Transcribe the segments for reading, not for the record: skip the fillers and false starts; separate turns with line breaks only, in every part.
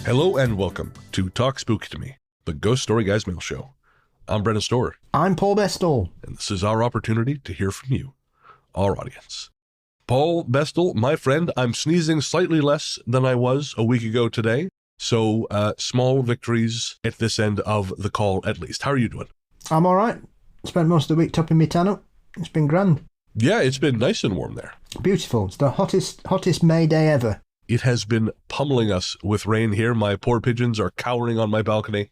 Hello and welcome to Talk Spooky to Me, the Ghost Story Guys mail show. I'm Brennan Storr.
I'm Paul Bestel.
And this is our opportunity to hear from you, our audience. Paul Bestel, my friend, I'm sneezing slightly less than I was a week ago today, so small victories at this end of the call at least. How are you doing?
I'm all right. Spent most of the week topping my tan up. It's been grand.
Yeah, it's been nice and warm there.
Beautiful. It's the hottest May day ever.
It has been pummeling us with rain here. My poor pigeons are cowering on my balcony.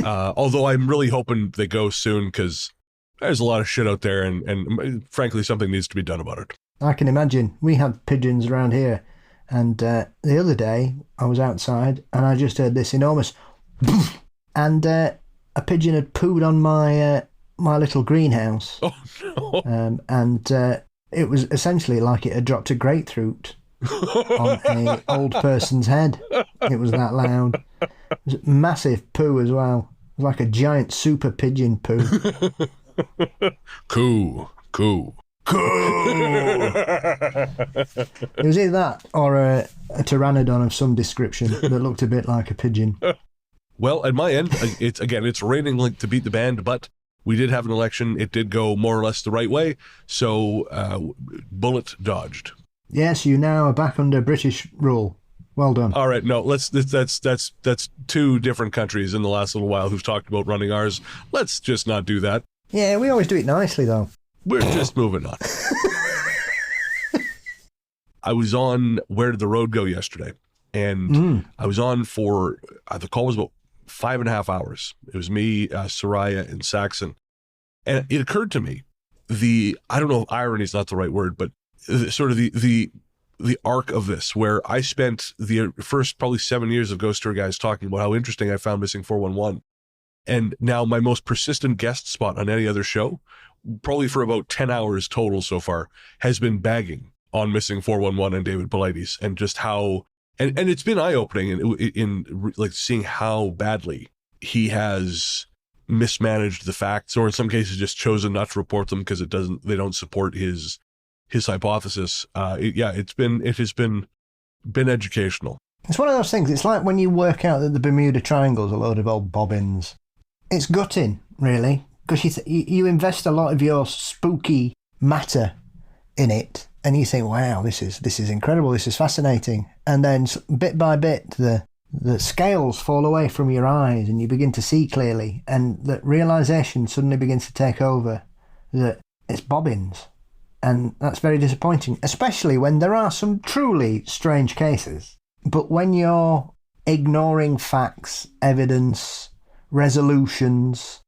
Although I'm really hoping they go soon because there's a lot of shit out there and frankly, something needs to be done about it.
I can imagine. We have pigeons around here. And the other day, I was outside and I just heard this enormous and a pigeon had pooed on my little greenhouse.
Oh, no.
And it was essentially like it had dropped a grapefruit on an old person's head. It was that loud. It was massive poo as well. It was like a giant super pigeon poo.
Coo.
It was either that or a pteranodon of some description that looked a bit like a pigeon.
Well, at my end, it's raining like to beat the band, but we did have an election. It did go more or less the right way, so bullet dodged.
Yes, you now are back under British rule. Well done.
All right, no, that's two different countries in the last little while who've talked about running ours. Let's just not do that.
Yeah, we always do it nicely, though.
We're just moving on. I was on Where Did the Road Go yesterday, and I was on for, the call was about 5.5 hours. It was me, Soraya, and Saxon. And it occurred to me, I don't know if irony is not the right word, but sort of the arc of this, where I spent the first probably 7 years of Ghost Story Guys talking about how interesting I found Missing 411. And now my most persistent guest spot on any other show, probably for about 10 hours total so far, has been bagging on Missing 411 and David Paulides, and just how, and it's been eye-opening in like seeing how badly he has mismanaged the facts, or in some cases just chosen not to report them because they don't support his hypothesis. It has been educational.
It's one of those things. It's like when you work out that the Bermuda Triangle's a load of old bobbins. It's gutting, really, because you invest a lot of your spooky matter in it, and you think, "Wow, this is incredible. This is fascinating." And then bit by bit, the scales fall away from your eyes, and you begin to see clearly, and that realization suddenly begins to take over that it's bobbins. And that's very disappointing, especially when there are some truly strange cases. But when you're ignoring facts, evidence, resolutions,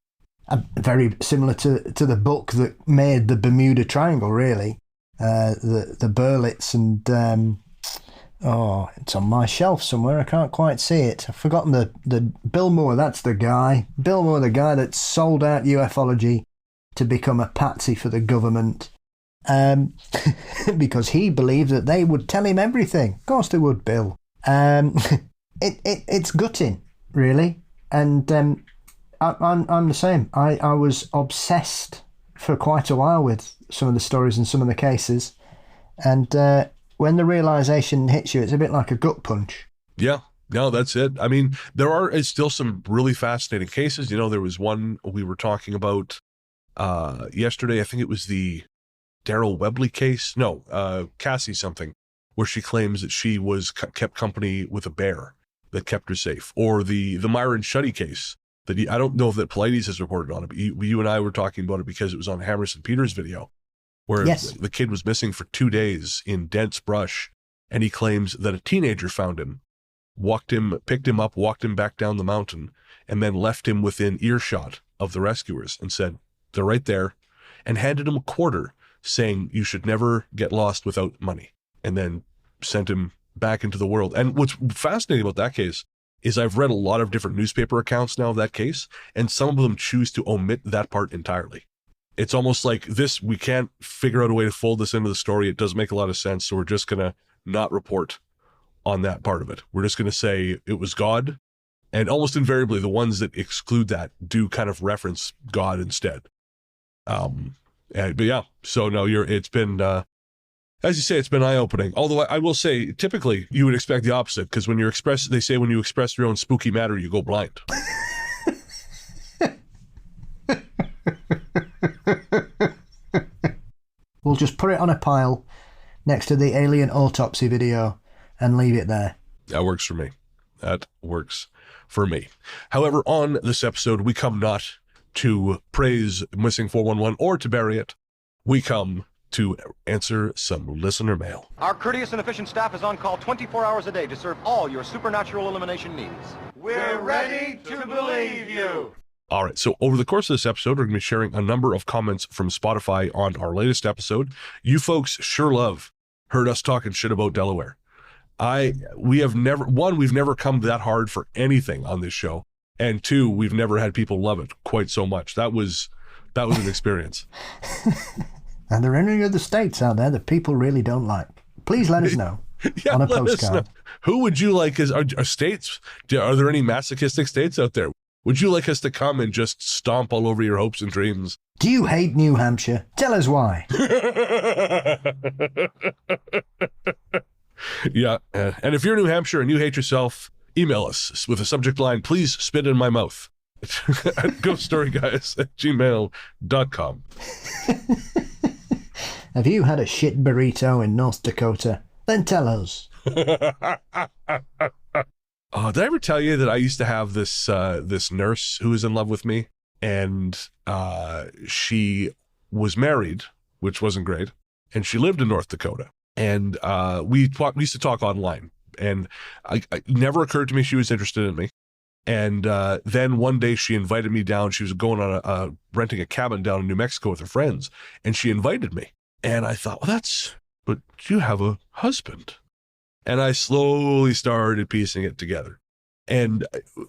very similar to the book that made the Bermuda Triangle, really, the Berlitz and, it's on my shelf somewhere, I can't quite see it. I've forgotten the Bill Moore, that's the guy. Bill Moore, the guy that sold out ufology to become a patsy for the government. Because he believed that they would tell him everything. Of course they would, Bill. It's gutting, really. And I'm the same. I was obsessed for quite a while with some of the stories and some of the cases. And when the realization hits you, it's a bit like a gut punch. Yeah.
No, that's it. I mean, there are still some really fascinating cases. You know, there was one we were talking about yesterday. I think it was the Daryl Webley case. No, Cassie something, where she claims that she was kept company with a bear that kept her safe. Or the Myron Shuddy case that I don't know if that Paulides has reported on it, but you and I were talking about it because it was on Hammerson Peters' video, where the kid was missing for 2 days in dense brush, and he claims that a teenager found him, picked him up, walked him back down the mountain, and then left him within earshot of the rescuers and said, "They're right there," and handed him a quarter, saying you should never get lost without money, and then sent him back into the world. And what's fascinating about that case is I've read a lot of different newspaper accounts now of that case, and some of them choose to omit that part entirely. It's almost like we can't figure out a way to fold this into the story. It doesn't make a lot of sense, so we're just going to not report on that part of it. We're just going to say it was God, and almost invariably the ones that exclude that do kind of reference God instead. But yeah, so no, it's been As you say, it's been eye-opening. Although I will say, typically, you would expect the opposite, because when you express, they say when you express your own spooky matter, you go blind.
We'll just put it on a pile next to the alien autopsy video and leave it there.
That works for me. That works for me. However, on this episode, we come not to praise Missing 411 or to bury it. We come to answer some listener mail.
Our courteous and efficient staff is on call 24 hours a day to serve all your supernatural elimination needs.
We're ready to believe you.
All right, so over the course of this episode, we're going to be sharing a number of comments from Spotify on our latest episode. You folks sure love heard us talking shit about Delaware. We've never come that hard for anything on this show. And two, we've never had people love it quite so much. That was an experience.
And there are any other states out there that people really don't like. Please let us know on a postcard.
Who would you like are states? Are there any masochistic states out there? Would you like us to come and just stomp all over your hopes and dreams?
Do you hate New Hampshire? Tell us why.
Yeah, and if you're New Hampshire and you hate yourself, email us with a subject line, please spit in my mouth. At ghoststoryguys@gmail.com.
Have you had a shit burrito in North Dakota? Then tell us.
Did I ever tell you that I used to have this nurse who was in love with me, and she was married, which wasn't great, and she lived in North Dakota, and we used to talk online, and it never occurred to me she was interested in me. And then one day she invited me down. She was going on renting a cabin down in New Mexico with her friends, and she invited me. And I thought, well, but you have a husband. And I slowly started piecing it together. And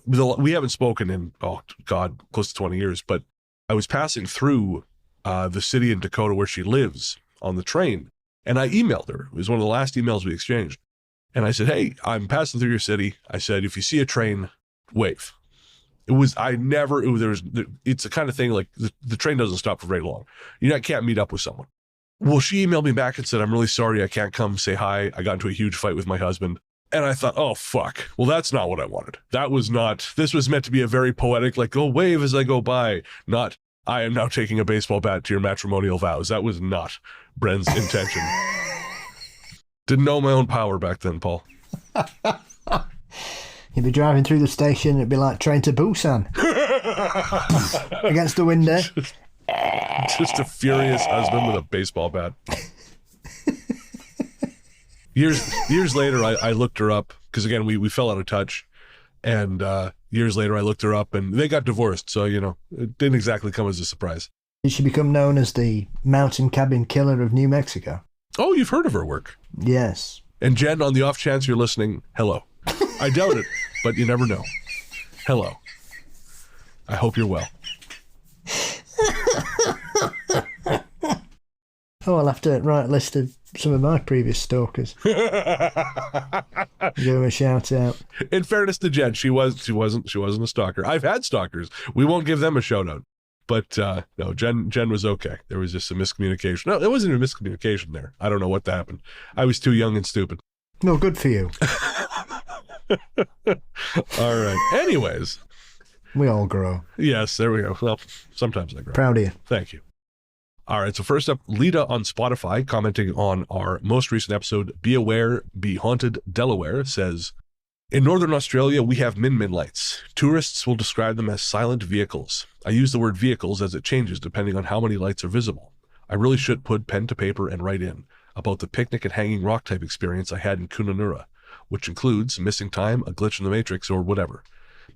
we haven't spoken in, close to 20 years, but I was passing through the city in Dakota where she lives on the train, and I emailed her. It was one of the last emails we exchanged. And I said, hey, I'm passing through your city. I said, if you see a train, wave. It's the kind of thing like the train doesn't stop for very long. You can't meet up with someone. Well, she emailed me back and said, I'm really sorry I can't come say hi. I got into a huge fight with my husband. And I thought, oh, fuck. Well, that's not what I wanted. This was meant to be a very poetic, like, go wave as I go by, not, I am now taking a baseball bat to your matrimonial vows. That was not Bren's intention. Didn't know my own power back then, Paul.
You'd be driving through the station, it'd be like Train to Busan. Against the window.
Just a furious husband with a baseball bat. Years later, I looked her up, because again, we fell out of touch. And years later, I looked her up, and they got divorced. So, it didn't exactly come as a surprise.
Did she become known as the mountain cabin killer of New Mexico?
Oh, you've heard of her work.
Yes.
And Jen, on the off chance you're listening, hello. I doubt it, but you never know. Hello. I hope you're well.
Oh, I'll have to write a list of some of my previous stalkers. Give them a shout out.
In fairness to Jen, she wasn't a stalker. I've had stalkers. We won't give them a shout out. But no, Jen was okay. There was just a miscommunication. No, there wasn't a miscommunication there. I don't know what happened. I was too young and stupid.
No, good for you.
All right. Anyways.
We all grow.
Yes, there we go. Well, sometimes I grow.
Proud of you.
Thank you. All right, so first up, Lita on Spotify, commenting on our most recent episode, Be Aware, Be Haunted, Delaware, says, in Northern Australia, we have min-min lights. Tourists will describe them as silent vehicles. I use the word vehicles as it changes depending on how many lights are visible. I really should put pen to paper and write in about the picnic and hanging rock type experience I had in Kununurra, which includes missing time, a glitch in the matrix, or whatever.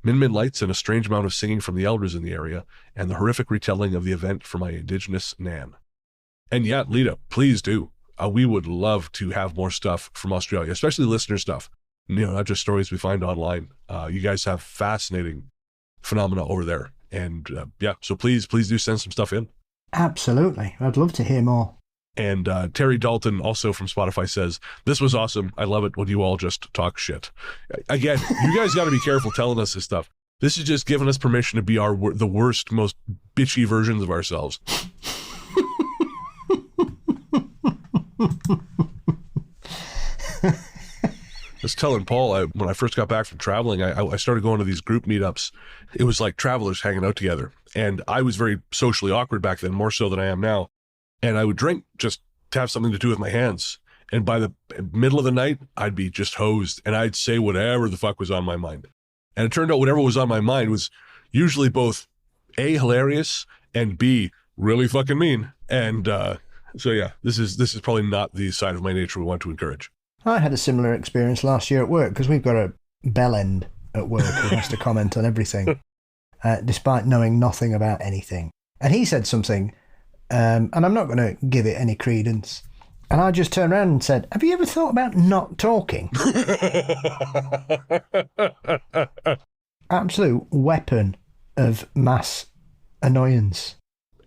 Min-min lights and a strange amount of singing from the elders in the area, and the horrific retelling of the event for my indigenous Nan. And yeah, Lita, please do. We would love to have more stuff from Australia, especially listener stuff. Not just stories we find online. You guys have fascinating phenomena over there. And so please do send some stuff in.
Absolutely. I'd love to hear more.
And Terry Dalton, also from Spotify, says, this was awesome. I love it when you all just talk shit. Again, you guys got to be careful telling us this stuff. This is just giving us permission to be the worst, most bitchy versions of ourselves. telling Paul, when I first got back from traveling, I started going to these group meetups. It was like travelers hanging out together. And I was very socially awkward back then, more so than I am now. And I would drink just to have something to do with my hands. And by the middle of the night, I'd be just hosed and I'd say whatever the fuck was on my mind. And it turned out whatever was on my mind was usually both A, hilarious, and B, really fucking mean. And so yeah, this is probably not the side of my nature we want to encourage.
I had a similar experience last year at work because we've got a bell end at work who has to comment on everything, despite knowing nothing about anything. And he said something, and I'm not going to give it any credence. And I just turned around and said, have you ever thought about not talking? Absolute weapon of mass annoyance.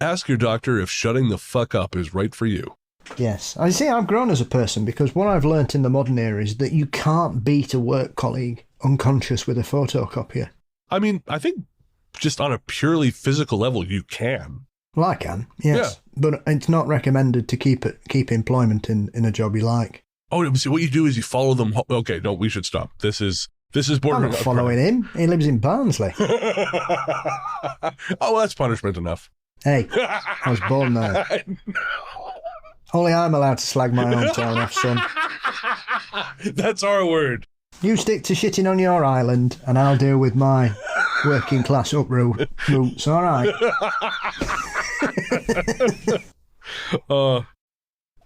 Ask your doctor if shutting the fuck up is right for you.
Yes. I see I've grown as a person because what I've learnt in the modern era is that you can't beat a work colleague unconscious with a photocopier.
I mean, I think just on a purely physical level, you can.
Well, I can, yes. Yeah. But it's not recommended to keep employment in a job you like.
Oh, see, what you do is you follow them. Okay, no, we should stop. This is borderline.
I'm not following him. He lives in Barnsley.
Oh, that's punishment enough.
Hey, I was born there. Only I'm allowed to slag my own town off, son.
That's our word.
You stick to shitting on your island, and I'll deal with my working class roots, all right?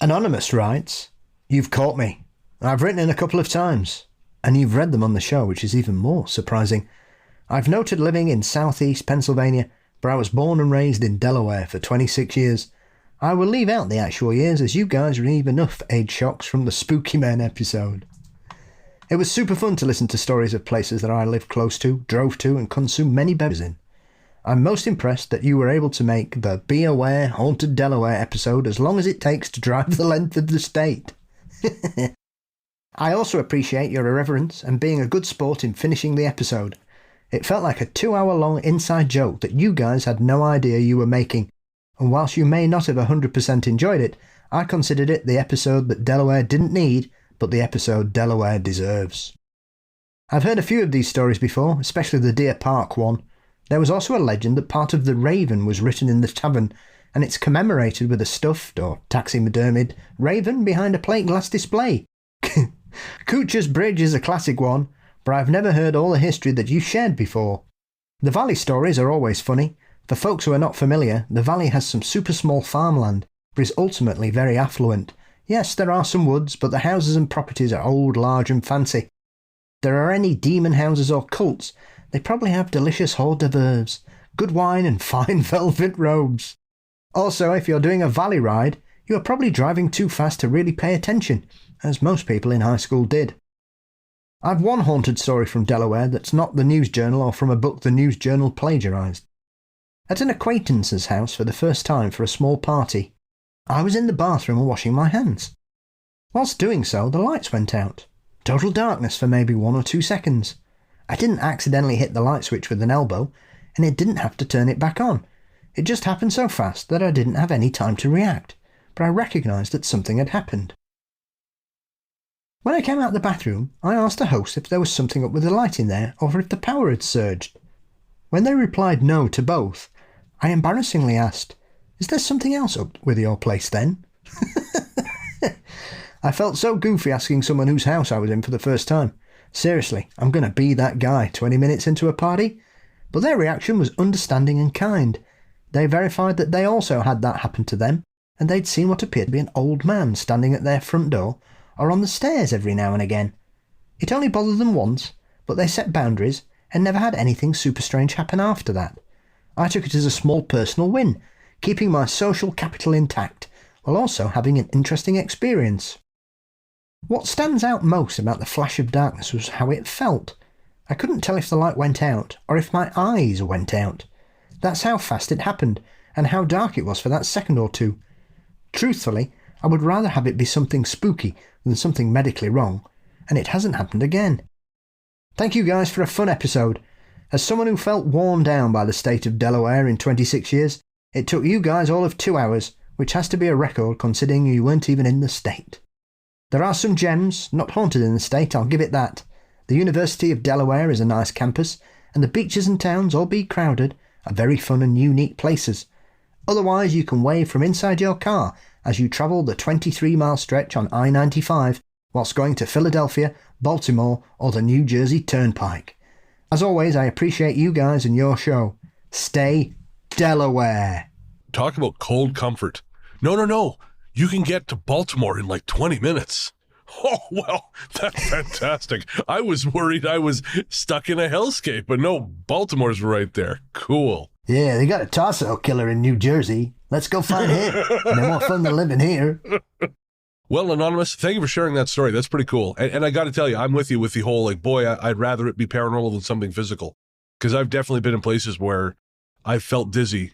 Anonymous writes, you've caught me. I've written in a couple of times, and you've read them on the show, which is even more surprising. I've noted living in southeast Pennsylvania, but I was born and raised in Delaware for 26 years. I will leave out the actual years as you guys relieve enough age shocks from the Spooky Men episode. It was super fun to listen to stories of places that I lived close to, drove to, and consumed many beverages in. I'm most impressed that you were able to make the Be Aware Haunted Delaware episode as long as it takes to drive the length of the state. I also appreciate your irreverence and being a good sport in finishing the episode. It felt like a 2-hour-long inside joke that you guys had no idea you were making, and whilst you may not have 100% enjoyed it, I considered it the episode that Delaware didn't need, but the episode Delaware deserves. I've heard a few of these stories before, especially the Deer Park one. There was also a legend that part of the raven was written in the tavern, and it's commemorated with a stuffed or taxidermied raven behind a plate glass display. Coocher's Bridge is a classic one, but I've never heard all the history that you shared before. The valley stories are always funny. For folks who are not familiar, the valley has some super small farmland, but is ultimately very affluent. Yes, there are some woods, but the houses and properties are old, large and fancy. If there are any demon houses or cults, they probably have delicious hors d'oeuvres, good wine and fine velvet robes. Also, if you're doing a valley ride, you are probably driving too fast to really pay attention, as most people in high school did. I've one haunted story from Delaware that's not the News Journal or from a book the News Journal plagiarised. At an acquaintance's house for the first time for a small party, I was in the bathroom washing my hands. Whilst doing so, the lights went out. Total darkness for maybe 1 or 2 seconds. I didn't accidentally hit the light switch with an elbow, and it didn't have to turn it back on. It just happened so fast that I didn't have any time to react, but I recognised that something had happened. When I came out the bathroom, I asked the host if there was something up with the light in there or if the power had surged. When they replied no to both, I embarrassingly asked, "Is there something else up with your place then?" I felt so goofy asking someone whose house I was in for the first time. Seriously, I'm going to be that guy 20 minutes into a party? But their reaction was understanding and kind. They verified that they also had that happen to them, and they'd seen what appeared to be an old man standing at their front door or on the stairs every now and again. It only bothered them once, but they set boundaries and never had anything super strange happen after that. I took it as a small personal win, keeping my social capital intact, while also having an interesting experience. What stands out most about the flash of darkness was how it felt. I couldn't tell if the light went out or if my eyes went out. That's how fast it happened, and how dark it was for that second or two. Truthfully, I would rather have it be something spooky than something medically wrong, and it hasn't happened again. Thank you guys for a fun episode. As someone who felt worn down by the state of Delaware in 26 years, it took you guys all of 2 hours, which has to be a record considering you weren't even in the state. There are some gems, not haunted in the state, I'll give it that. The University of Delaware is a nice campus, and the beaches and towns, albeit crowded, are very fun and unique places. Otherwise, you can wave from inside your car as you travel the 23-mile stretch on I-95 whilst going to Philadelphia, Baltimore, or the New Jersey Turnpike. As always, I appreciate you guys and your show. Stay Delaware.
Talk about cold comfort. No. You can get to Baltimore in like 20 minutes. Oh, well, that's fantastic. I was worried I was stuck in a hellscape, but no, Baltimore's right there. Cool.
Yeah, they got a torso killer in New Jersey. Let's go find him. No more fun than living here.
Well, Anonymous, thank you for sharing that story. That's pretty cool. And I got to tell you, I'm with you with the whole, like, boy, I'd rather it be paranormal than something physical. Because I've definitely been in places where I've felt dizzy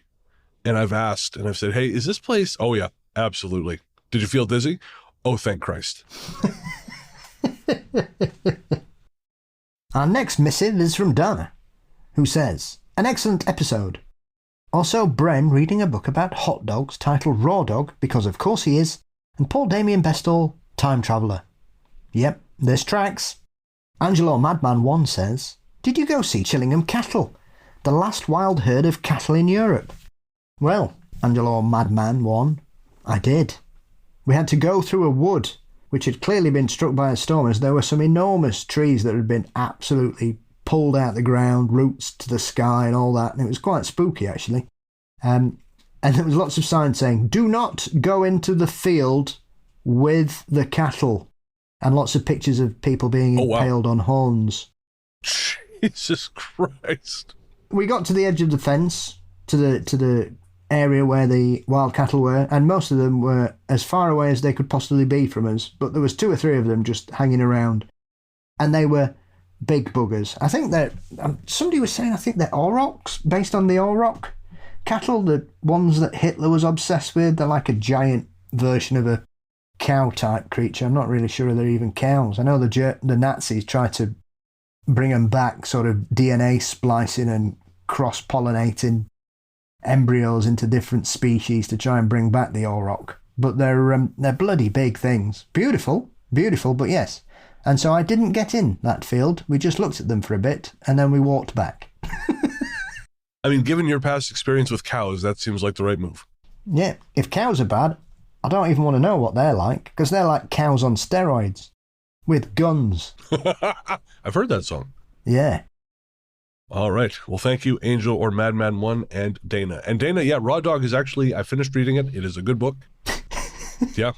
and I've asked and I've said, hey, is this place? Oh, yeah, absolutely. Did you feel dizzy? Oh, thank Christ.
Our next missive is from Donna, who says, an excellent episode. Also, Bren reading a book about hot dogs titled Raw Dog, because of course he is, and Paul Damien Bestall, Time Traveller. Yep, this tracks. Angelo Madman 1 says, did you go see Chillingham Cattle, the last wild herd of cattle in Europe? Well, Angelo Madman 1, I did. We had to go through a wood, which had clearly been struck by a storm, as there were some enormous trees that had been absolutely pulled out the ground, roots to the sky and all that, and it was quite spooky, actually. And there was lots of signs saying, do not go into the field with the cattle, and lots of pictures of people being impaled on horns.
Jesus Christ.
We got to the edge of the fence, to the area where the wild cattle were, and most of them were as far away as they could possibly be from us, but there was 2 or 3 of them just hanging around, and they were big buggers. I think they're, somebody was saying, I think they're aurochs, based on the auroch cattle, the ones that Hitler was obsessed with. They're like a giant version of a cow type creature. I'm not really sure they're even cows. I know the Nazis tried to bring them back, sort of DNA splicing and cross-pollinating embryos into different species to try and bring back the auroch. But they're bloody big things. Beautiful, but yes. And so I didn't get in that field. We just looked at them for a bit and then we walked back.
I mean, given your past experience with cows, that seems like the right move.
Yeah, if cows are bad, I don't even want to know what they're like, because they're like cows on steroids with guns.
I've heard that song.
Yeah.
All right. Well, thank you, Angel or Madman 1 and Dana. And Dana, yeah, Raw Dog is actually, I finished reading it. It is a good book. Yeah.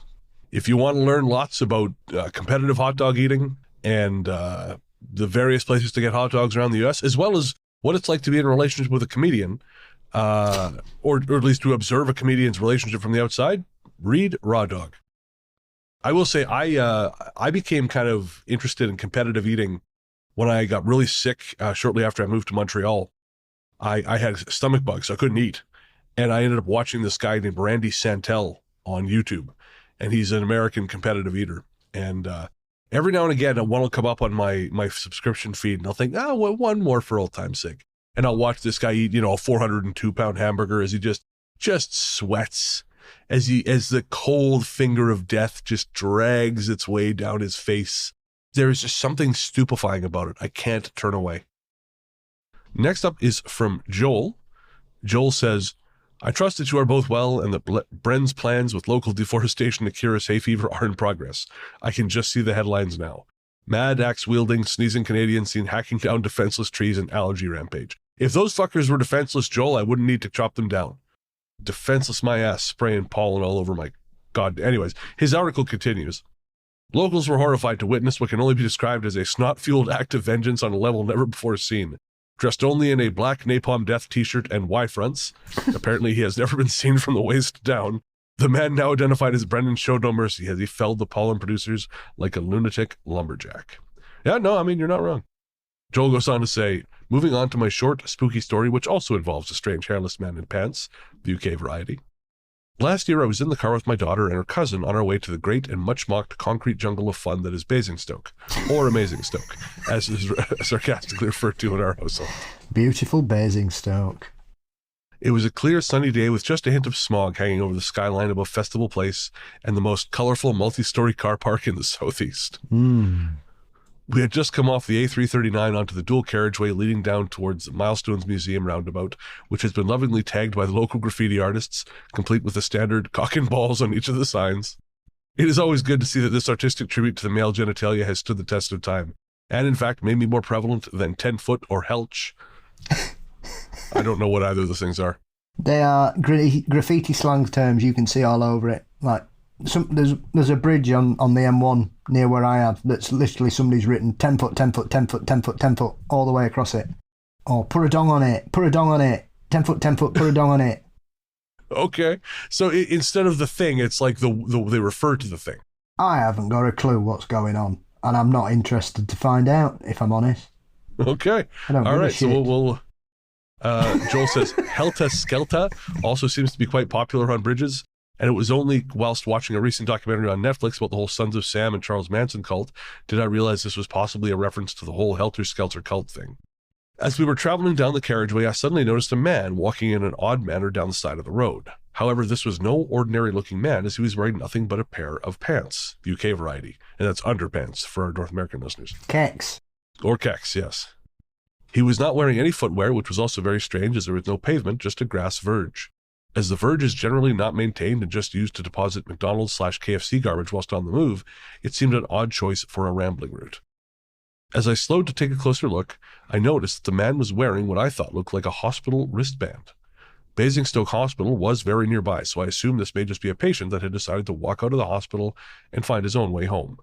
If you want to learn lots about competitive hot dog eating and the various places to get hot dogs around the U.S., as well as what it's like to be in a relationship with a comedian, or at least to observe a comedian's relationship from the outside, read Raw Dog. I will say I became kind of interested in competitive eating when I got really sick shortly after I moved to Montreal. I had stomach bugs, so I couldn't eat. And I ended up watching this guy named Randy Santel on YouTube. And he's an American competitive eater. And every now and again, one will come up on my subscription feed, and I'll think, well, one more for old time's sake. And I'll watch this guy eat, a 402-pound hamburger as he just sweats, as the cold finger of death just drags its way down his face. There is just something stupefying about it. I can't turn away. Next up is from Joel. Joel says, I trust that you are both well and that Bren's plans with local deforestation to cure hay fever are in progress. I can just see the headlines now. Mad axe-wielding, sneezing Canadians seen hacking down defenseless trees and allergy rampage. If those fuckers were defenseless, Joel, I wouldn't need to chop them down. Defenseless my ass, spraying pollen all over my... God. Anyways, his article continues. Locals were horrified to witness what can only be described as a snot-fueled act of vengeance on a level never before seen. Dressed only in a black Napalm Death t-shirt and Y-fronts, apparently he has never been seen from the waist down, the man now identified as Brennan showed no mercy as he felled the pollen producers like a lunatic lumberjack. Yeah, no, I mean, you're not wrong. Joel goes on to say, moving on to my short, spooky story, which also involves a strange hairless man in pants, the UK variety. Last year, I was in the car with my daughter and her cousin on our way to the great and much-mocked concrete jungle of fun that is Basingstoke, or Amazingstoke, as is sarcastically referred to in our household.
Beautiful Basingstoke.
It was a clear, sunny day with just a hint of smog hanging over the skyline above Festival Place and the most colorful multi-story car park in the southeast. We had just come off the A339 onto the dual carriageway leading down towards the Milestones Museum roundabout, which has been lovingly tagged by the local graffiti artists, complete with the standard cock and balls on each of the signs. It is always good to see that this artistic tribute to the male genitalia has stood the test of time, and in fact may be more prevalent than 10-foot or helch. I don't know what either of those things are.
They are graffiti slang terms you can see all over it. Like there's a bridge on the M1 near where I am that's literally somebody's written 10 foot, 10 foot, 10 foot, 10 foot, 10 foot all the way across it. Or put a dong on it, put a dong on it, 10 foot, 10 foot, put a dong on it.
Okay. So instead of the thing, it's like they refer to the thing.
I haven't got a clue what's going on, and I'm not interested to find out, if I'm honest.
Okay.
I don't
all
give a
right.
shit.
So we'll Joel says Helta Skelta also seems to be quite popular on bridges, and it was only whilst watching a recent documentary on Netflix about the whole Sons of Sam and Charles Manson cult did I realize this was possibly a reference to the whole Helter Skelter cult thing. As we were traveling down the carriageway, I suddenly noticed a man walking in an odd manner down the side of the road. However, this was no ordinary-looking man, as he was wearing nothing but a pair of pants, the UK variety, and that's underpants for our North American listeners.
Keks.
Or keks, yes. He was not wearing any footwear, which was also very strange, as there was no pavement, just a grass verge. As the verge is generally not maintained and just used to deposit McDonald's/KFC garbage whilst on the move, it seemed an odd choice for a rambling route. As I slowed to take a closer look, I noticed that the man was wearing what I thought looked like a hospital wristband. Basingstoke Hospital was very nearby, so I assumed this may just be a patient that had decided to walk out of the hospital and find his own way home.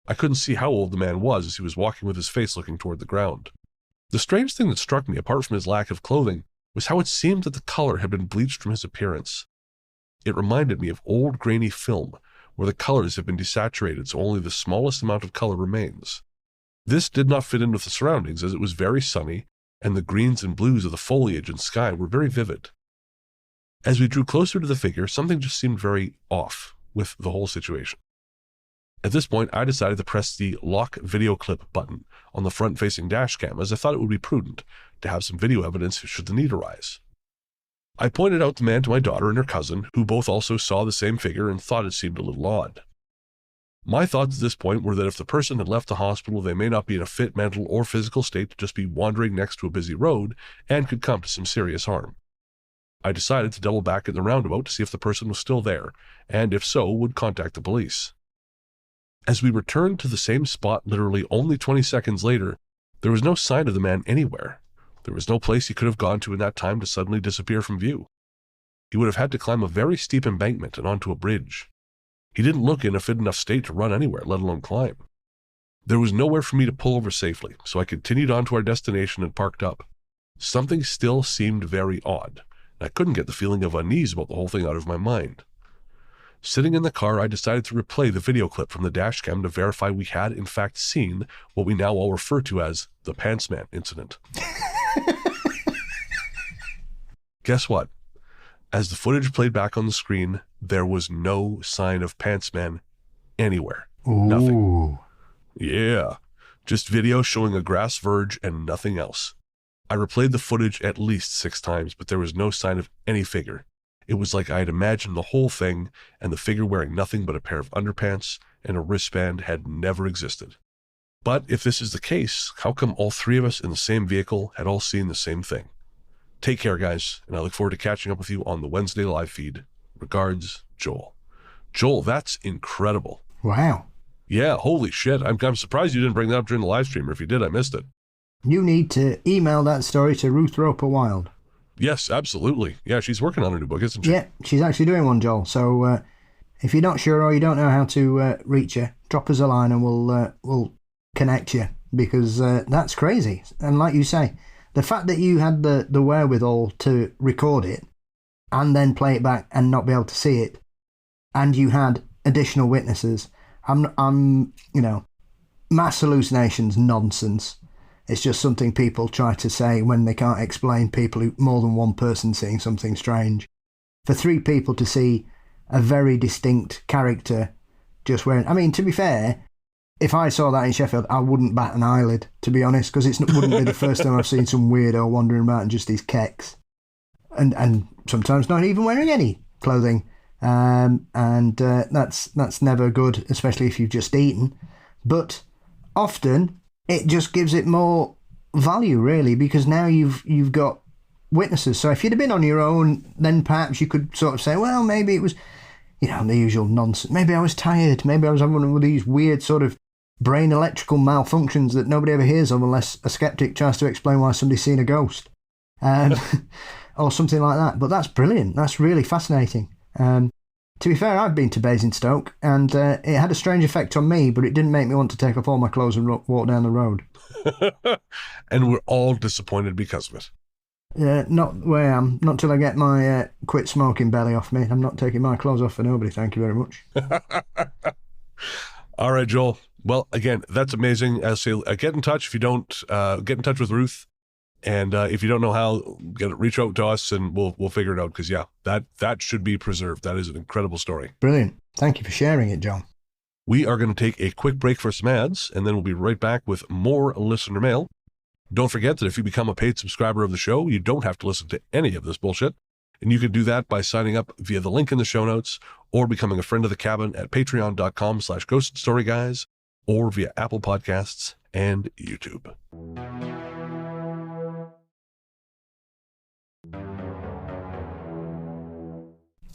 I couldn't see how old the man was as he was walking with his face looking toward the ground. The strange thing that struck me, apart from his lack of clothing, was how it seemed that the color had been bleached from his appearance. It reminded me of old grainy film, where the colors have been desaturated so only the smallest amount of color remains. This did not fit in with the surroundings, as it was very sunny, and the greens and blues of the foliage and sky were very vivid. As we drew closer to the figure, something just seemed very off with the whole situation. At this point, I decided to press the lock video clip button on the front-facing dash cam, as I thought it would be prudent to have some video evidence should the need arise. I pointed out the man to my daughter and her cousin, who both also saw the same figure and thought it seemed a little odd. My thoughts at this point were that if the person had left the hospital, they may not be in a fit mental or physical state to just be wandering next to a busy road and could come to some serious harm. I decided to double back at the roundabout to see if the person was still there, and if so, would contact the police. As we returned to the same spot literally only 20 seconds later, there was no sign of the man anywhere. There was no place he could have gone to in that time to suddenly disappear from view. He would have had to climb a very steep embankment and onto a bridge. He didn't look in a fit enough state to run anywhere, let alone climb. There was nowhere for me to pull over safely, so I continued on to our destination and parked up. Something still seemed very odd, and I couldn't get the feeling of unease about the whole thing out of my mind. Sitting in the car, I decided to replay the video clip from the dashcam to verify we had in fact seen what we now all refer to as the Pantsman incident. Guess what? As the footage played back on the screen, there was no sign of Pantsman anywhere.
Ooh.
Nothing. Yeah, just video showing a grass verge and nothing else. I replayed the footage at least 6 times, but there was no sign of any figure. It was like I had imagined the whole thing, and the figure wearing nothing but a pair of underpants and a wristband had never existed. But if this is the case, how come all 3 of us in the same vehicle had all seen the same thing? Take care, guys, and I look forward to catching up with you on the Wednesday live feed. Regards, Joel. Joel, that's incredible.
Wow.
Yeah, holy shit. I'm surprised you didn't bring that up during the live stream, or if you did, I missed it.
You need to email that story to Ruth Roper Wild.
Yes, absolutely. Yeah, she's working on a new book, isn't she?
Yeah, she's actually doing one, Joel. So if you're not sure or you don't know how to reach her, drop us a line and we'll connect you, because that's crazy. And like you say, the fact that you had the wherewithal to record it and then play it back and not be able to see it, and you had additional witnesses, I'm mass hallucinations nonsense. It's just something people try to say when they can't explain more than one person seeing something strange. For 3 people to see a very distinct character just wearing... I mean, to be fair, if I saw that in Sheffield, I wouldn't bat an eyelid, to be honest, because it wouldn't be the first time I've seen some weirdo wandering about in just his kecks. and sometimes not even wearing any clothing. That's never good, especially if you've just eaten. But often it just gives it more value, really, because now you've got witnesses. So if you'd have been on your own, then perhaps you could sort of say, well, maybe it was, the usual nonsense. Maybe I was tired. Maybe I was having one of these weird sort of brain electrical malfunctions that nobody ever hears of unless a skeptic tries to explain why somebody's seen a ghost. Or something like that. But that's brilliant. That's really fascinating. To be fair, I've been to Basingstoke, and it had a strange effect on me, but it didn't make me want to take off all my clothes and walk down the road.
And we're all disappointed because of it.
Not where I am. Not till I get my quit smoking belly off me. I'm not taking my clothes off for nobody, thank you very much.
All right, Joel. Well, again, that's amazing. I'll say, get in touch if you don't. Get in touch with Ruth. And if you don't know how, reach out to us and we'll figure it out. Because, yeah, that should be preserved. That is an incredible story.
Brilliant. Thank you for sharing it, John.
We are going to take a quick break for some ads, and then we'll be right back with more listener mail. Don't forget that if you become a paid subscriber of the show, you don't have to listen to any of this bullshit. And you can do that by signing up via the link in the show notes or becoming a friend of the cabin at patreon.com/ghoststoryguys or via Apple Podcasts and YouTube.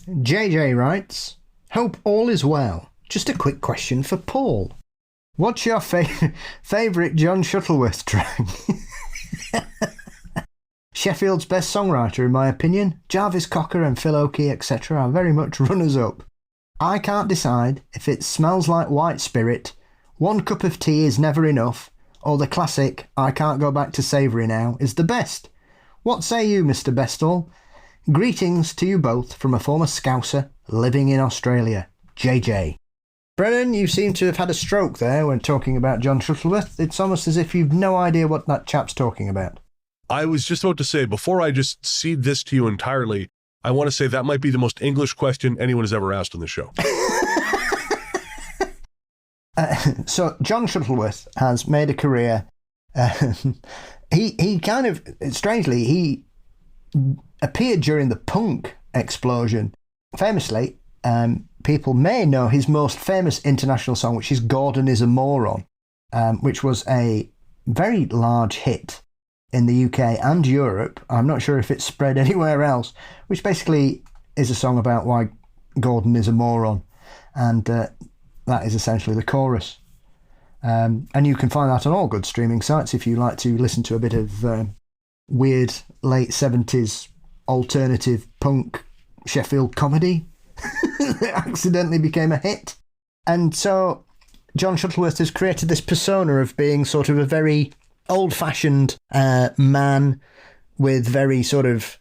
JJ writes, hope all is well. Just a quick question for Paul. What's your favourite John Shuttleworth track? Sheffield's best songwriter, in my opinion. Jarvis Cocker and Phil Oakey, etc. are very much runners-up. I can't decide if it Smells Like White Spirit, One Cup of Tea Is Never Enough, or the classic I Can't Go Back to Savoury Now is the best. What say you, Mr. Bestall? Greetings to you both from a former Scouser living in Australia, JJ. Brennan, you seem to have had a stroke there when talking about John Shuttleworth. It's almost as if you've no idea what that chap's talking about.
I was just about to say, before I just cede this to you entirely, I want to say that might be the most English question anyone has ever asked on the show.
So John Shuttleworth has made a career. He kind of, strangely, he appeared during the punk explosion. Famously, people may know his most famous international song, which is Gordon is a Moron, which was a very large hit in the UK and Europe. I'm not sure if it's spread anywhere else, which basically is a song about why Gordon is a moron. And that is essentially the chorus. And you can find that on all good streaming sites if you like to listen to a bit of weird late 70s alternative punk Sheffield comedy that accidentally became a hit. And so John Shuttleworth has created this persona of being sort of a very old-fashioned man with very sort of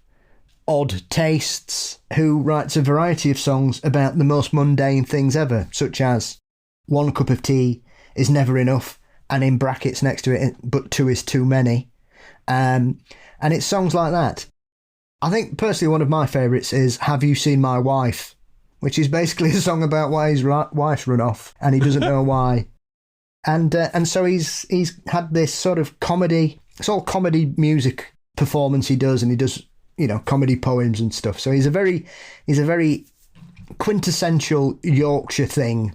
odd tastes who writes a variety of songs about the most mundane things ever, such as One Cup of Tea Is Never Enough, and in brackets next to it, but two is too many. And it's songs like that. I think personally one of my favourites is Have You Seen My Wife, which is basically a song about why his wife's run off and he doesn't know why. And so he's had this sort of comedy. It's all comedy music performance he does, and he does comedy poems and stuff. So he's a very quintessential Yorkshire thing.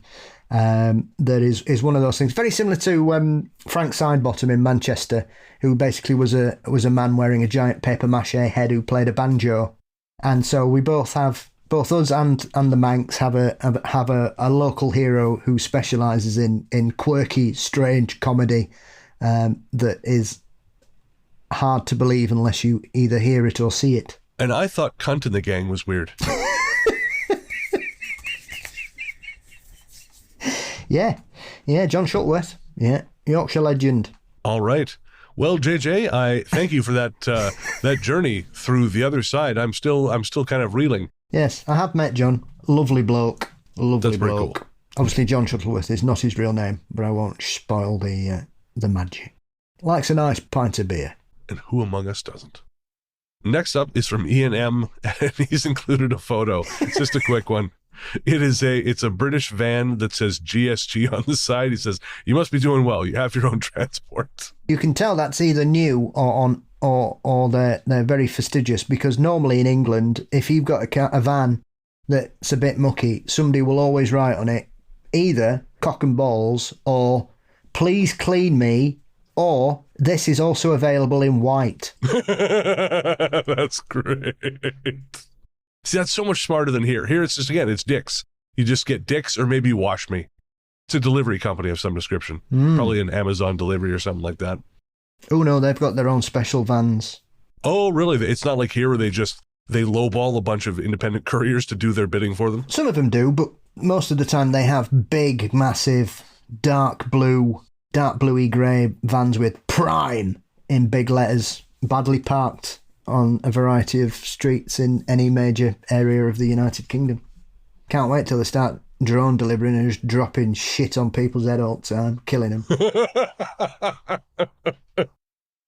That is one of those things very similar to Frank Sidebottom in Manchester, who basically was a man wearing a giant paper mache head who played a banjo. And so we both us and the Manx have a local hero who specialises in quirky, strange comedy that is hard to believe unless you either hear it or see it.
And I thought Cunt in the Gang was weird.
Yeah, John Shuttleworth. Yeah, Yorkshire legend.
All right. Well, JJ, I thank you for that that journey through the other side. I'm still kind of reeling.
Yes, I have met John. Lovely bloke. Lovely
That's
bloke.
very cool.
Obviously, John Shuttleworth is not his real name, but I won't spoil the magic. Likes a nice pint of beer.
And who among us doesn't? Next up is from Ian M, and he's included a photo. It's just a quick one. It's a British van that says GSG on the side. He says, "You must be doing well. You have your own transport."
You can tell that's either new or on or they're very fastidious, because normally in England, if you've got a van that's a bit mucky, somebody will always write on it either cock and balls or please clean me, or this is also available in white.
That's great. See, that's so much smarter than here. Here it's just, again, it's dicks. You just get dicks or maybe wash me. It's a delivery company of some description. Probably an Amazon delivery or something like that.
Oh no, they've got their own special vans.
Oh, really? It's not like here where they lowball a bunch of independent couriers to do their bidding for them?
Some of them do, but most of the time they have big, massive, dark bluey grey vans with Prime in big letters, badly parked on a variety of streets in any major area of the United Kingdom. Can't wait till they start drone delivering and just dropping shit on people's head all the time, killing them.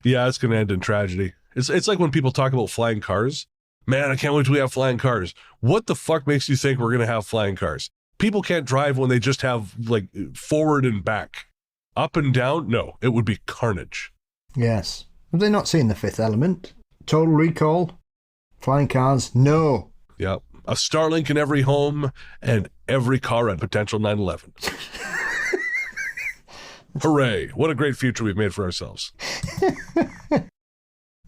Yeah, it's going to end in tragedy. It's like when people talk about flying cars. Man, I can't wait till we have flying cars. What the fuck makes you think we're going to have flying cars? People can't drive when they just have, like, forward and back. Up and down? No, it would be carnage.
Yes. Have they not seen The Fifth Element? Total Recall? Flying cars? No.
Yeah. A Starlink in every home and every car at potential 9/11. Hooray. What a great future we've made for ourselves.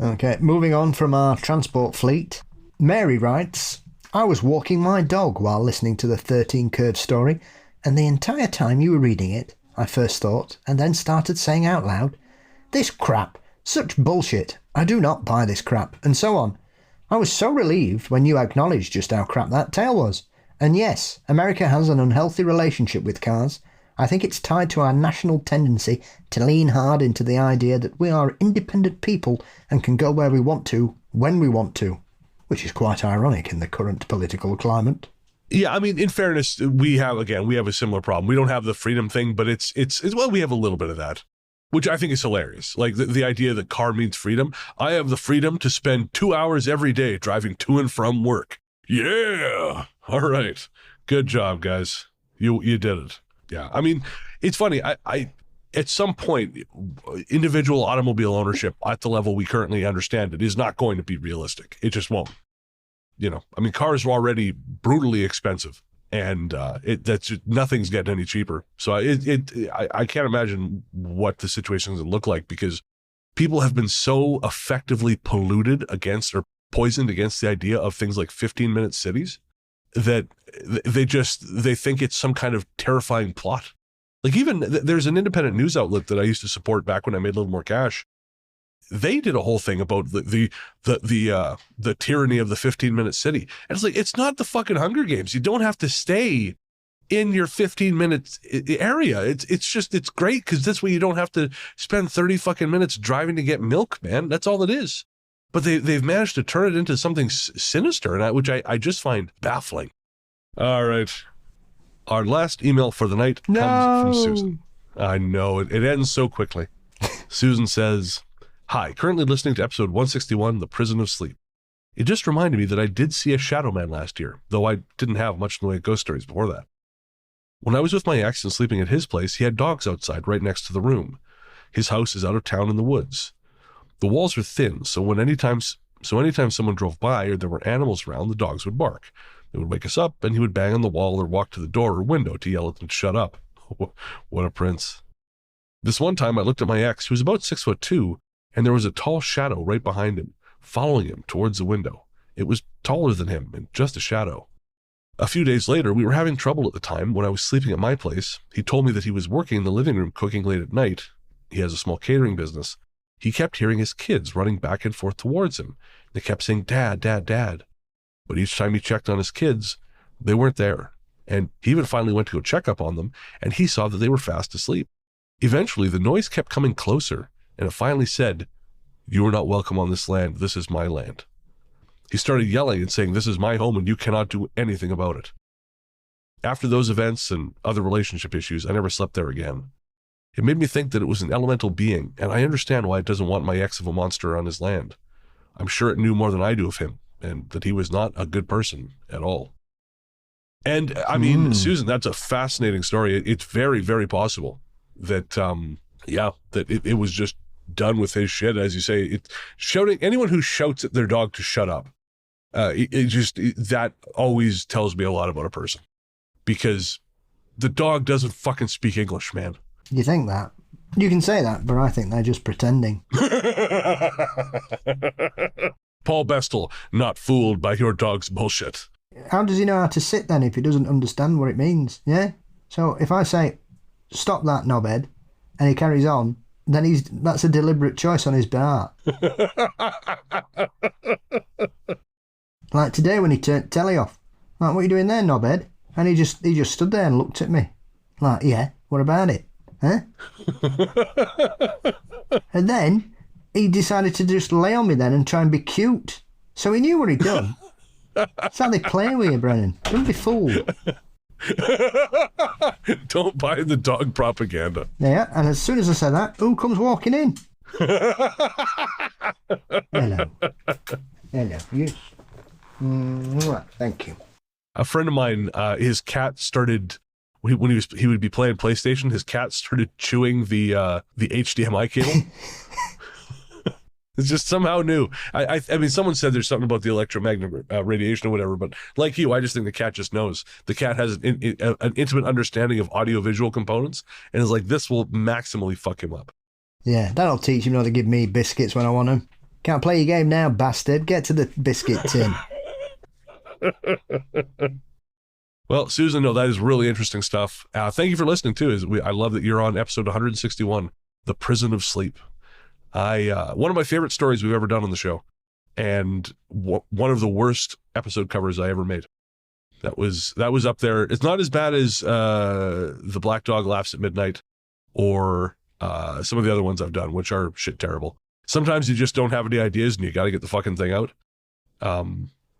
Okay, moving on from our transport fleet. Mary writes, I was walking my dog while listening to the 13 Curves story, and the entire time you were reading it, I first thought, and then started saying out loud, this crap, such bullshit, I do not buy this crap, and so on. I was so relieved when you acknowledged just how crap that tale was. And yes, America has an unhealthy relationship with cars. I think it's tied to our national tendency to lean hard into the idea that we are independent people and can go where we want to, when we want to, which is quite ironic in the current political climate.
Yeah, I mean, in fairness, we have a similar problem. We don't have the freedom thing, but it's well, we have a little bit of that, which I think is hilarious. Like the idea that car means freedom. I have the freedom to spend 2 hours every day driving to and from work. Yeah. All right. Good job, guys. You did it. Yeah. I mean, it's funny. I at some point, individual automobile ownership at the level we currently understand it is not going to be realistic. It just won't. You know, I mean, cars are already brutally expensive, and nothing's getting any cheaper. So I can't imagine what the situation is going to look like, because people have been so effectively polluted against or poisoned against the idea of things like 15-minute cities that they think it's some kind of terrifying plot. Like, even there's an independent news outlet that I used to support back when I made a little more cash. They did a whole thing about the tyranny of the 15-minute city. And it's like, it's not the fucking Hunger Games. You don't have to stay in your 15-minute area. It's great because this way you don't have to spend 30 fucking minutes driving to get milk, man. That's all it is. But they've managed to turn it into something sinister, and which I just find baffling. All right. Our last email for the night comes from Susan. I know, it ends so quickly. Susan says, hi, currently listening to episode 161, The Prison of Sleep. It just reminded me that I did see a shadow man last year, though I didn't have much in the way of ghost stories before that. When I was with my ex and sleeping at his place, he had dogs outside right next to the room. His house is out of town in the woods. The walls are thin, so anytime someone drove by or there were animals around, the dogs would bark. They would wake us up, and he would bang on the wall or walk to the door or window to yell at them to shut up. What a prince. This one time I looked at my ex, who was about 6'2", and there was a tall shadow right behind him, following him towards the window. It was taller than him and just a shadow. A few days later, we were having trouble at the time when I was sleeping at my place. He told me that he was working in the living room cooking late at night. He has a small catering business. He kept hearing his kids running back and forth towards him. They kept saying, Dad, Dad, Dad. But each time he checked on his kids, they weren't there. And he even finally went to go check up on them, and he saw that they were fast asleep. Eventually, the noise kept coming closer, and it finally said, you are not welcome on this land. This is my land. He started yelling and saying, this is my home and you cannot do anything about it. After those events and other relationship issues, I never slept there again. It made me think that it was an elemental being, and I understand why it doesn't want my ex of a monster on his land. I'm sure it knew more than I do of him, and that he was not a good person at all. And, I mean, Susan, that's a fascinating story. It's very, very possible that, that it was just done with his shit. As you say, shouting, anyone who shouts at their dog to shut up, that always tells me a lot about a person, because the dog doesn't fucking speak English, man.
You think that? You can say that, but I think they're just pretending.
Paul Bestel, not fooled by your dog's bullshit.
How does he know how to sit then if he doesn't understand what it means? Yeah? So if I say, stop that, knobhead, and he carries on, then that's a deliberate choice on his behalf. Like today when he turned telly off. Like, what are you doing there, knobhead? And he just stood there and looked at me. Like, yeah, what about it? Huh? And then he decided to just lay on me then and try and be cute. So he knew what he'd done. That's how they play with you, Brennan. Don't be fooled.
Don't buy the dog propaganda.
Yeah, and as soon as I said that, who comes walking in? Hello. You. Thank you.
A friend of mine, his cat started, when he would be playing PlayStation, his cat started chewing the HDMI cable. It's just somehow new. I mean, someone said there's something about the electromagnetic radiation or whatever, but like you, I just think the cat just knows. The cat has an intimate understanding of audio-visual components, and is like, this will maximally fuck him up. Yeah,
that'll teach him how to give me biscuits when I want them. Can't play your game now, bastard. Get to the biscuit tin.
Well, Susan, no, that is really interesting stuff. Thank you for listening, too. I love that you're on episode 161, The Prison of Sleep. One of my favorite stories we've ever done on the show, and one of the worst episode covers I ever made. That was up there. It's not as bad as The Black Dog Laughs at Midnight, or some of the other ones I've done, which are shit terrible. Sometimes you just don't have any ideas and you got to get the fucking thing out.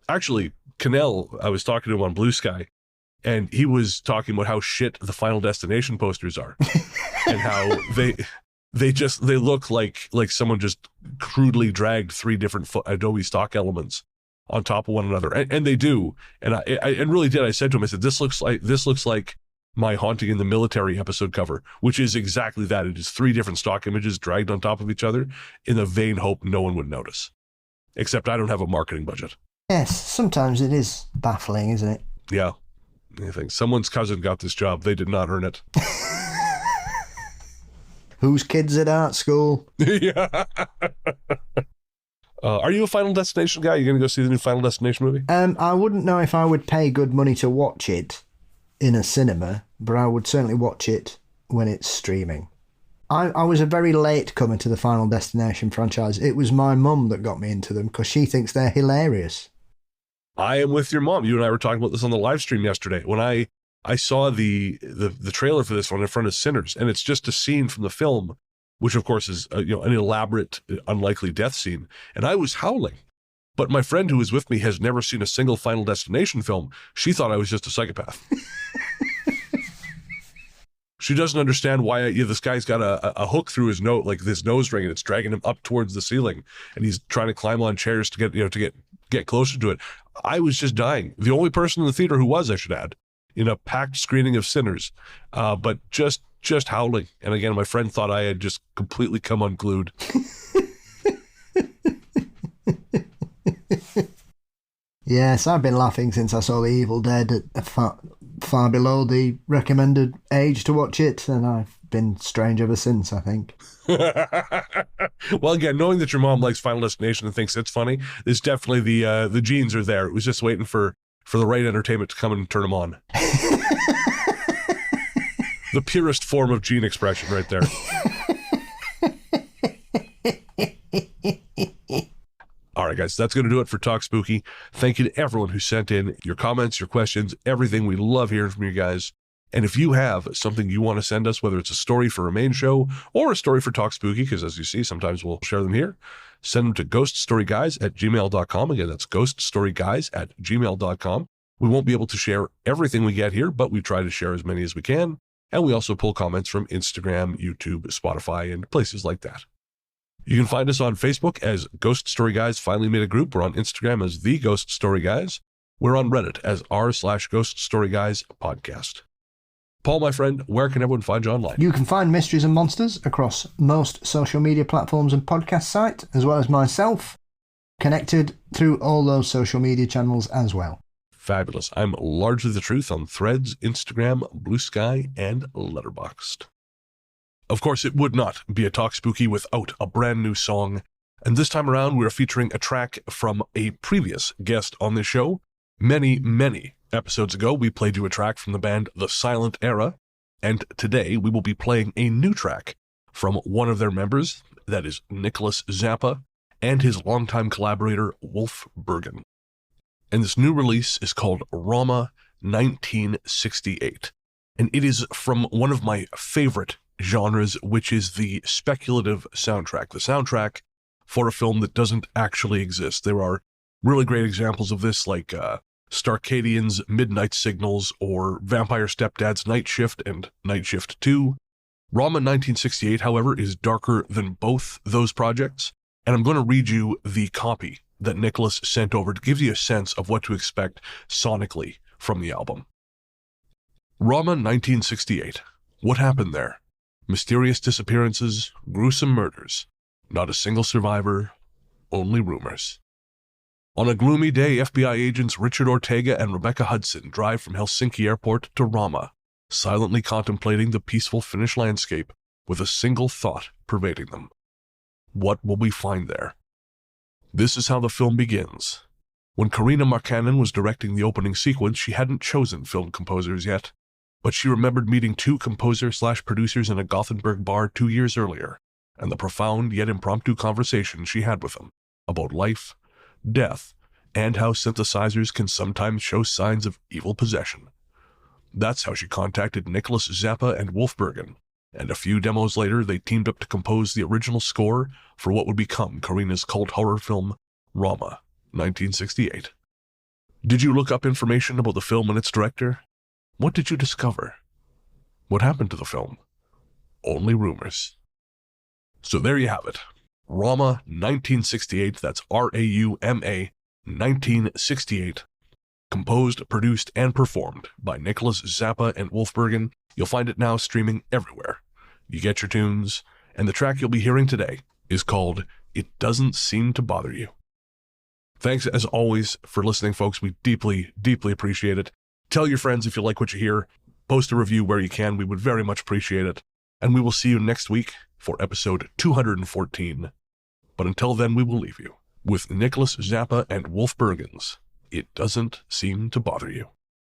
Actually, Cannell, I was talking to him on Blue Sky, and he was talking about how shit the Final Destination posters are, and how they look like someone just crudely dragged 3 different Adobe stock elements on top of one another, and they do. And I really did. I said to him, I said, this looks like My Haunting in the Military episode cover, which is exactly that. It is 3 different stock images dragged on top of each other in the vain hope no one would notice. Except I don't have a marketing budget.
Yes, sometimes it is baffling, isn't it?
Yeah. I think someone's cousin got this job. They did not earn it.
Whose kids at art school?
Yeah. Are you a Final Destination guy? You going to go see the new Final Destination movie?
I wouldn't know if I would pay good money to watch it in a cinema, but I would certainly watch it when it's streaming. I was a very late comer to the Final Destination franchise. It was my mum that got me into them because she thinks they're hilarious.
I am with your mom. You and I were talking about this on the live stream yesterday when I saw the trailer for this one in front of Sinners, and it's just a scene from the film, which of course is an elaborate, unlikely death scene, and I was howling. But my friend who was with me has never seen a single Final Destination film. She thought I was just a psychopath. She doesn't understand why this guy's got a hook through his nose, like this nose ring, and it's dragging him up towards the ceiling, and he's trying to climb on chairs to get closer to it. I was just dying. The only person in the theater who was, I should add, in a packed screening of Sinners, but just howling. And again, my friend thought I had just completely come unglued.
Yes, I've been laughing since I saw The Evil Dead at far below the recommended age to watch it, and I've been strange ever since, I think.
Well, again, knowing that your mom likes Final Destination and thinks it's funny, there's definitely the genes are there. It was just waiting for the right entertainment to come and turn them on. The purest form of gene expression right there. All right, guys, that's going to do it for Talk Spooky. Thank you to everyone who sent in your comments, your questions, everything. We love hearing from you guys. And if you have something you want to send us, whether it's a story for a main show or a story for Talk Spooky, because as you see, sometimes we'll share them here, send them to ghoststoryguys@gmail.com. Again, that's ghoststoryguys@gmail.com. We won't be able to share everything we get here, but we try to share as many as we can. And we also pull comments from Instagram, YouTube, Spotify, and places like that. You can find us on Facebook as Ghost Story Guys Finally Made a Group. We're on Instagram as The Ghost Story Guys. We're on Reddit as r/Ghost Story Guys Podcast. Paul, my friend, where can everyone find you online?
You can find Mysteries and Monsters across most social media platforms and podcast sites, as well as myself, connected through all those social media channels as well.
Fabulous. I'm Largely the Truth on Threads, Instagram, Blue Sky, and Letterboxd. Of course, it would not be a Talk Spooky without a brand new song, and this time around we're featuring a track from a previous guest on this show. Many episodes ago, we played you a track from the band The Silent Era, and today we will be playing a new track from one of their members, that is Nicholas Zappa, and his longtime collaborator, Wolf Bergen. And this new release is called Rama 1968, and it is from one of my favorite genres, which is the speculative soundtrack, the soundtrack for a film that doesn't actually exist. There are really great examples of this, like Starcadian's Midnight Signals or Vampire Stepdad's Night Shift and Night Shift 2. Rama 1968, however, is darker than both those projects, and I'm going to read you the copy that Nicholas sent over to give you a sense of what to expect sonically from the album. Rama 1968. What happened there? Mysterious disappearances, gruesome murders. Not a single survivor, only rumors. On a gloomy day, FBI agents Richard Ortega and Rebecca Hudson drive from Helsinki Airport to Rama, silently contemplating the peaceful Finnish landscape with a single thought pervading them. What will we find there? This is how the film begins. When Karina Markkanen was directing the opening sequence, she hadn't chosen film composers yet, but she remembered meeting two composer/producers in a Gothenburg bar 2 years earlier, and the profound yet impromptu conversation she had with them about life, death, and how synthesizers can sometimes show signs of evil possession. That's how she contacted Nicholas Zappa and Wolf Bergen, and a few demos later they teamed up to compose the original score for what would become Karina's cult horror film, Rama 1968. Did you look up information about the film and its director? What did you discover? What happened to the film? Only rumors. So there you have it. Rama 1968, that's R-A-U-M-A 1968, composed, produced, and performed by Nicholas Zappa and Wolf Bergen. You'll find it now streaming everywhere you get your tunes, and the track you'll be hearing today is called It Doesn't Seem to Bother You. Thanks as always for listening, folks. We deeply appreciate it. Tell your friends if you like what you hear. Post a review where you can. We would very much appreciate it. And we will see you next week for episode 214. But until then, we will leave you with Nicholas Zappa and Wolf Bergen's It Doesn't Seem to Bother You.